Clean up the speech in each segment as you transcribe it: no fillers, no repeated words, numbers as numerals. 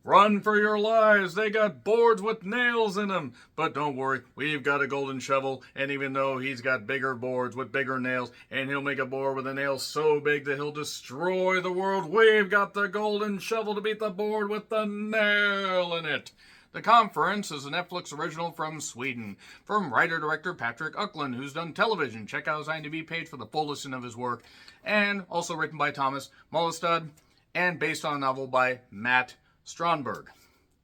Run for your lives. They got boards with nails in them. But don't worry, we've got a golden shovel. And even though he's got bigger boards with bigger nails, and he'll make a board with a nail so big that he'll destroy the world, we've got the golden shovel to beat the board with the nail in it. The Conference is a Netflix original from Sweden, from writer-director Patrick Uckland, who's done television. Check out his IMDb page for the full list of his work. And also written by Thomas Mollestad, and based on a novel by Matt Strandberg.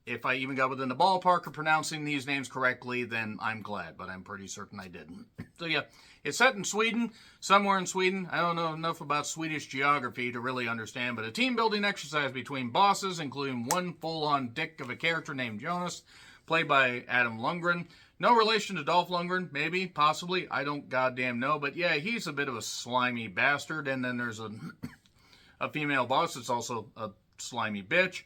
If I even got within the ballpark of pronouncing these names correctly, then I'm glad, but I'm pretty certain I didn't. So yeah, it's set in Sweden, somewhere in Sweden. I don't know enough about Swedish geography to really understand, but a team-building exercise between bosses, including one full-on dick of a character named Jonas, played by Adam Lundgren. No relation to Dolph Lundgren, maybe, possibly, I don't goddamn know, but yeah, he's a bit of a slimy bastard, and then there's a female boss that's also a slimy bitch.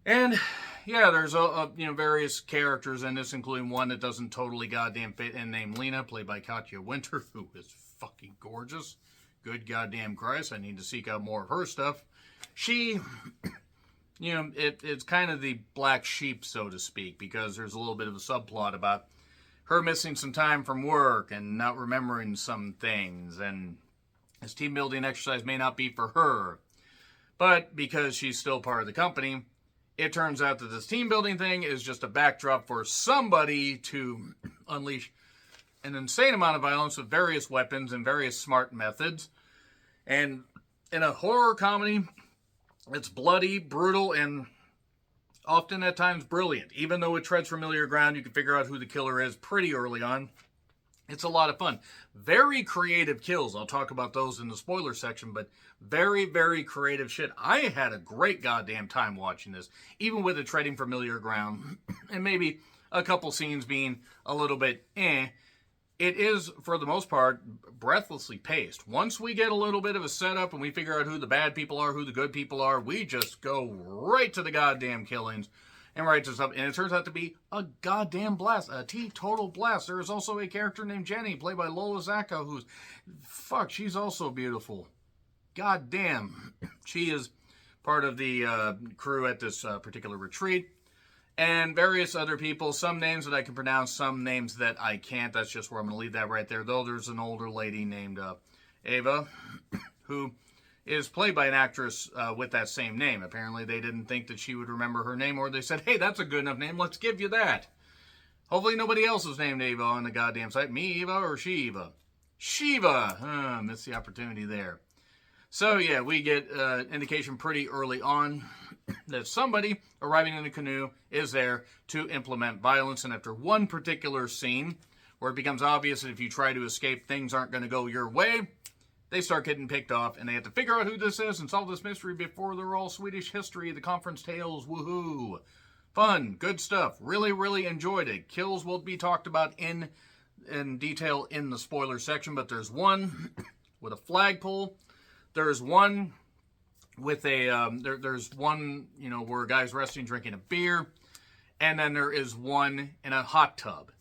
And yeah, there's various characters in this, including one that doesn't totally goddamn fit in, named Lena, played by Katja Winter, who is fucking gorgeous. Good goddamn Christ, I need to seek out more of her stuff. She, it's kind of the black sheep, so to speak, because there's a little bit of a subplot about her missing some time from work and not remembering some things, and this team building exercise may not be for her, but because she's still part of the company, it turns out that this team building thing is just a backdrop for somebody to unleash an insane amount of violence with various weapons and various smart methods. And in a horror comedy, it's bloody, brutal, and often at times brilliant. Even though it treads familiar ground, you can figure out who the killer is pretty early on. It's a lot of fun. Very creative kills. I'll talk about those in the spoiler section, but very, very creative shit. I had a great goddamn time watching this, even with it treading familiar ground, and maybe a couple scenes being a little bit eh. It is, for the most part, breathlessly paced. Once we get a little bit of a setup and we figure out who the bad people are, who the good people are, we just go right to the goddamn killings. And right to stuff, and it turns out to be a goddamn blast, a teetotal blast. There is also a character named Jenny, played by Lola Zacco, who's, she's also beautiful. God damn. She is part of the crew at this particular retreat. And various other people, some names that I can pronounce, some names that I can't. That's just where I'm going to leave that right there. Though there's an older lady named Ava, who is played by an actress with that same name. Apparently they didn't think that she would remember her name, or they said, hey, that's a good enough name, let's give you that. Hopefully nobody else is named Ava on the goddamn site. Me, Eva, or she, Eva? Shiva! Missed the opportunity there. So yeah, we get indication pretty early on that somebody arriving in a canoe is there to implement violence, and after one particular scene, where it becomes obvious that if you try to escape, things aren't going to go your way, they start getting picked off, and they have to figure out who this is and solve this mystery before they're all Swedish history. The Conference Tales, woohoo. Fun, good stuff. Really, really enjoyed it. Kills will be talked about in detail in the spoiler section, but there's one with a flagpole. There's one with a, there's one, where a guy's resting, drinking a beer, and then there is one in a hot tub.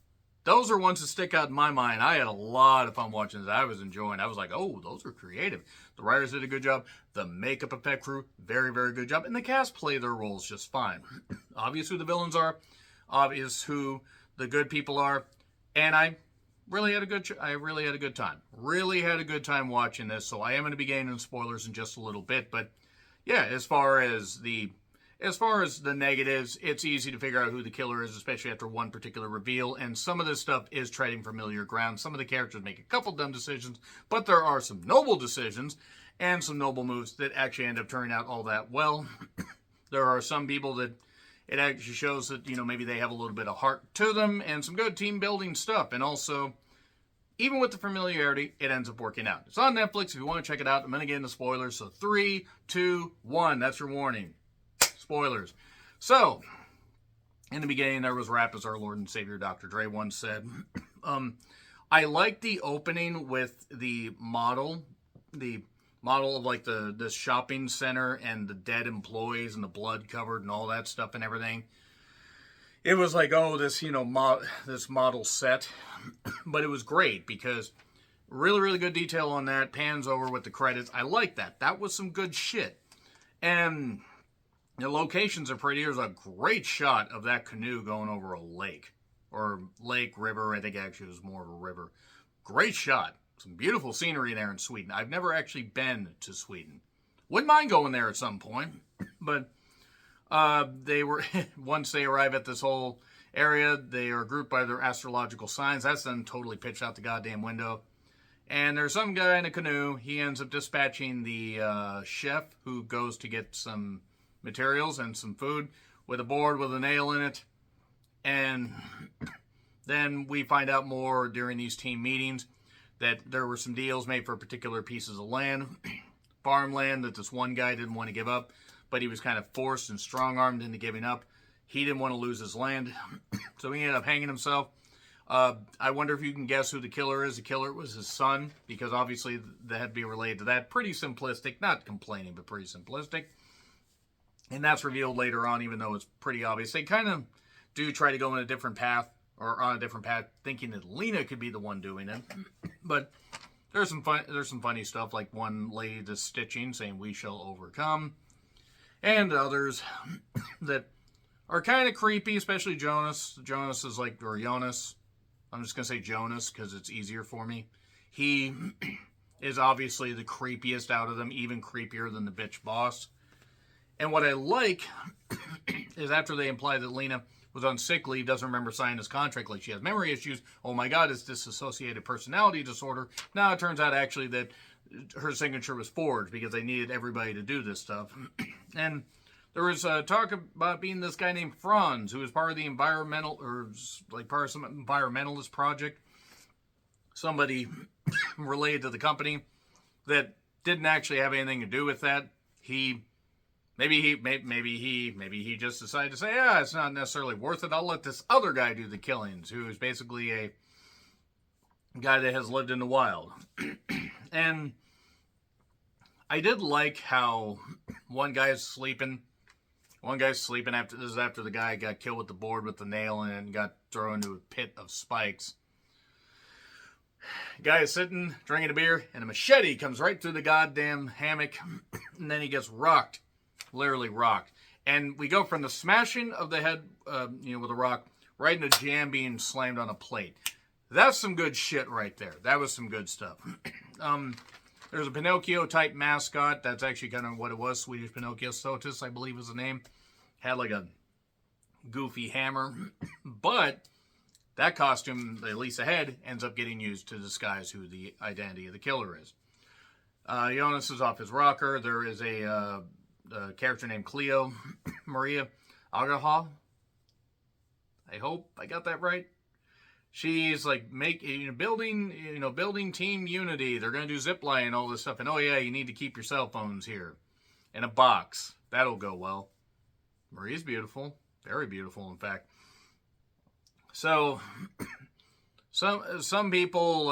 Those are ones that stick out in my mind. I had a lot of fun watching this. I was enjoying it. I was like, oh, those are creative. The writers did a good job. The makeup effect crew, very, very good job. And the cast play their roles just fine. Obvious who the villains are. Obvious who the good people are. And I really had a good time. Really had a good time watching this. So I am going to be getting into spoilers in just a little bit. But yeah, as far as the negatives, it's easy to figure out who the killer is, especially after one particular reveal, and some of this stuff is treading familiar ground. Some of the characters make a couple dumb decisions, but there are some noble decisions and some noble moves that actually end up turning out all that well. There are some people that it actually shows that, maybe they have a little bit of heart to them, and some good team building stuff, and also, even with the familiarity, it ends up working out. It's on Netflix if you want to check it out. I'm going to get into spoilers, so 3, 2, 1, that's your warning. Spoilers. So, in the beginning, there was rap, as our Lord and Savior Dr. Dre once said. I like the opening with the model of like this shopping center and the dead employees and the blood covered and all that stuff and everything. It was like, oh, this this model set, but it was great because really, really good detail on that. Pans over with the credits. I like that. That was some good shit. And The locations are pretty. There's a great shot of that canoe going over a lake. Or lake, river. I think actually it was more of a river. Great shot. Some beautiful scenery there in Sweden. I've never actually been to Sweden. Wouldn't mind going there at some point. But they were, once they arrive at this whole area, they are grouped by their astrological signs. That's then totally pitched out the goddamn window. And there's some guy in a canoe. He ends up dispatching the chef who goes to get some materials and some food with a board with a nail in it. And then we find out more during these team meetings that there were some deals made for particular pieces of land, farmland that this one guy didn't want to give up, but he was kind of forced and strong-armed into giving up. He didn't want to lose his land, so he ended up hanging himself. I wonder if you can guess who the killer is. The killer was his son, because obviously that had to be related to that. Pretty simplistic, not complaining, but pretty simplistic. And that's revealed later on, even though it's pretty obvious. They kind of do try to go in a different path, or on a different path, thinking that Lena could be the one doing it. But there's some funny stuff, like one lady that's stitching, saying, "We shall overcome," and others that are kind of creepy, especially Jonas. Jonas is like, or Jonas. I'm just going to say Jonas because it's easier for me. He is obviously the creepiest out of them, even creepier than the bitch boss. And what I like is after they imply that Lena was on sick leave, doesn't remember signing his contract, like she has memory issues. Oh my God, it's dissociative personality disorder. Now it turns out actually that her signature was forged because they needed everybody to do this stuff. And there was talk about being this guy named Franz, who was part of the environmental, or like part of some environmentalist project. Somebody related to the company that didn't actually have anything to do with that. Maybe he just decided to say, yeah, it's not necessarily worth it. I'll let this other guy do the killings, who is basically a guy that has lived in the wild. And I did like how one guy's sleeping after the guy got killed with the board with the nail in it and got thrown into a pit of spikes. Guy is sitting, drinking a beer, and a machete comes right through the goddamn hammock, and then he gets rocked. Literally rocked. And we go from the smashing of the head, with a rock, right into jam being slammed on a plate. That's some good shit right there. That was some good stuff. There's a Pinocchio-type mascot. That's actually kind of what it was. Swedish Pinocchio. Sotus, I believe, was the name. Had like a goofy hammer. But that costume, at least the head, ends up getting used to disguise who the identity of the killer is. Jonas is off his rocker. There is a character named Cleo Maria Agaha. I hope I got that right. She's like building team unity. They're gonna do zipline and all this stuff. And oh yeah, you need to keep your cell phones here in a box. That'll go well. Maria's beautiful, very beautiful, in fact. So some people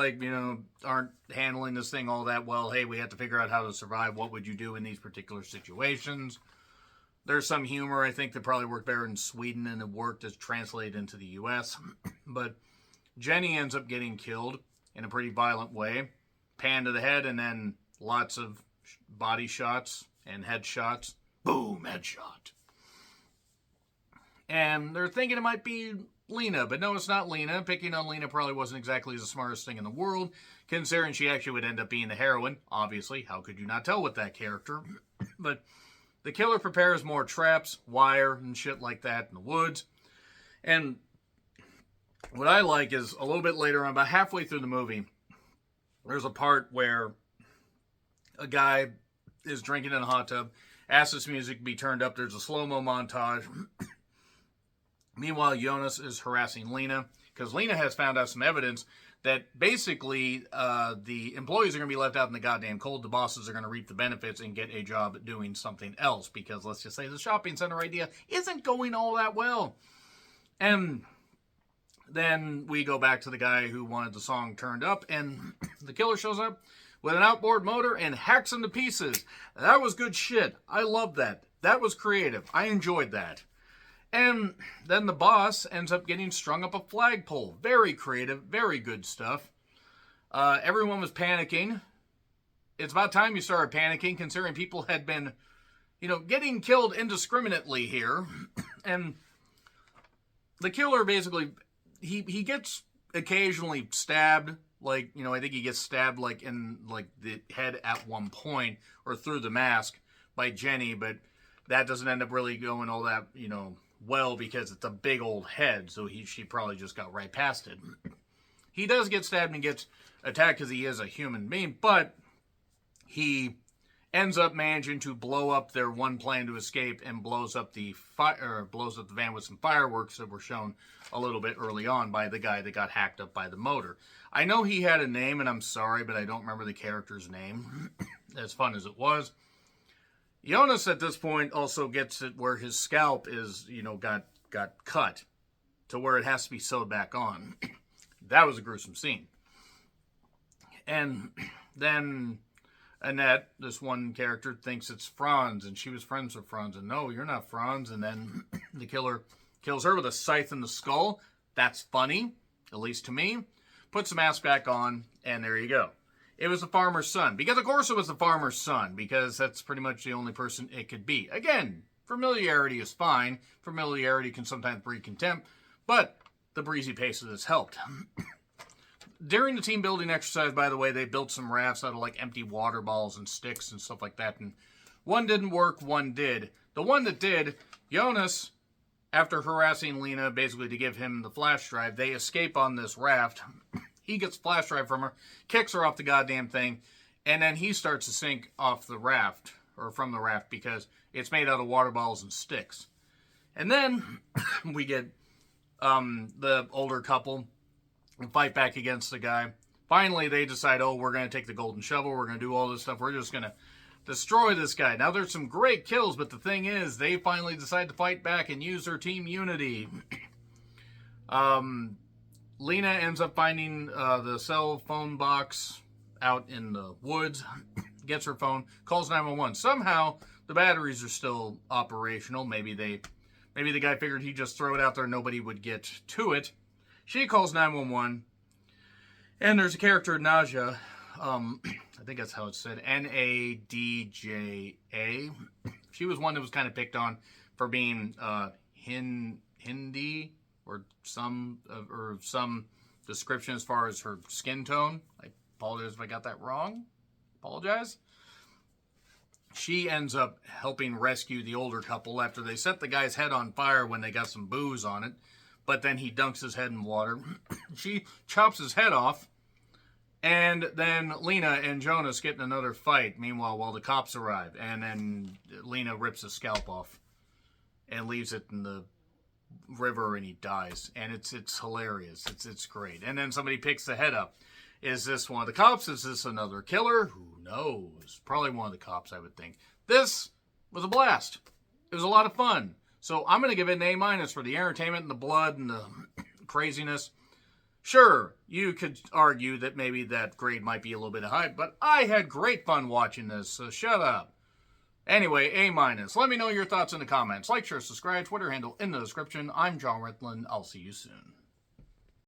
aren't handling this thing all that well. Hey, we have to figure out how to survive. What would you do in these particular situations? There's some humor, I think, that probably worked better in Sweden and it worked as translated into the U.S. But Jenny ends up getting killed in a pretty violent way. Pan to the head and then lots of body shots and headshots. Boom, headshot. And they're thinking it might be Lena, but no, it's not Lena. Picking on Lena probably wasn't exactly the smartest thing in the world, considering she actually would end up being the heroine. Obviously, how could you not tell with that character? But the killer prepares more traps, wire, and shit like that in the woods. And what I like is a little bit later on, about halfway through the movie, there's a part where a guy is drinking in a hot tub, asks this music to be turned up. There's a slow-mo montage. Meanwhile, Jonas is harassing Lena, because Lena has found out some evidence that basically the employees are going to be left out in the goddamn cold. The bosses are going to reap the benefits and get a job doing something else, because let's just say the shopping center idea isn't going all that well. And then we go back to the guy who wanted the song turned up, and the killer shows up with an outboard motor and hacks him to pieces. That was good shit. I loved that. That was creative. I enjoyed that. And then the boss ends up getting strung up a flagpole. Very creative, very good stuff. Everyone was panicking. It's about time you started panicking, considering people had been, getting killed indiscriminately here. And the killer basically, he gets occasionally stabbed. Like, I think he gets stabbed, like, in, like, the head at one point, or through the mask by Jenny, but that doesn't end up really going all that, well, because it's a big old head, so she probably just got right past it. He does get stabbed and gets attacked because he is a human being, but he ends up managing to blow up their one plan to escape and blows up the van with some fireworks that were shown a little bit early on by the guy that got hacked up by the motor. I know he had a name, and I'm sorry, but I don't remember the character's name, as fun as it was. Jonas at this point also gets it where his scalp is, got cut to where it has to be sewed back on. That was a gruesome scene. And then Annette, this one character, thinks it's Franz, and she was friends with Franz, and no, you're not Franz. And then the killer kills her with a scythe in the skull. That's funny, at least to me. Puts the mask back on, and there you go. It was the farmer's son. Because, of course, it was the farmer's son. Because that's pretty much the only person it could be. Again, familiarity is fine. Familiarity can sometimes breed contempt. But the breezy pace of this helped. During the team building exercise, by the way, they built some rafts out of, like, empty water balls and sticks and stuff like that. And one didn't work, one did. The one that did, Jonas, after harassing Lena, basically to give him the flash drive, they escape on this raft. He gets the flash drive from her, kicks her off the goddamn thing, and then he starts to sink off the raft, or from the raft, because it's made out of water balls and sticks. And then we get the older couple fight back against the guy. Finally, they decide, we're going to take the golden shovel, we're going to do all this stuff, we're just going to destroy this guy. Now, there's some great kills, but the thing is, they finally decide to fight back and use their team unity. Lena ends up finding the cell phone box out in the woods, gets her phone, calls 911. Somehow, the batteries are still operational. Maybe the guy figured he'd just throw it out there and nobody would get to it. She calls 911, and there's a character, Nadja. I think that's how it's said. Nadja. She was one that was kind of picked on for being Hindi or some description as far as her skin tone. I apologize if I got that wrong. Apologize. She ends up helping rescue the older couple after they set the guy's head on fire when they got some booze on it. But then he dunks his head in water. She chops his head off. And then Lena and Jonas get in another fight. Meanwhile, while the cops arrive. And then Lena rips his scalp off. And leaves it in the river, and he dies. And it's hilarious. It's great. And then somebody picks the head up. Is this one of the cops? Is this another killer? Who knows? Probably one of the cops, I would think. This was a blast. It was a lot of fun. So I'm going to give it an A- for the entertainment and the blood and the craziness. Sure, you could argue that maybe that grade might be a little bit high, but I had great fun watching this, so shut up. Anyway, A-. Let me know your thoughts in the comments. Like, share, subscribe, Twitter handle in the description. I'm John Ritlin. I'll see you soon.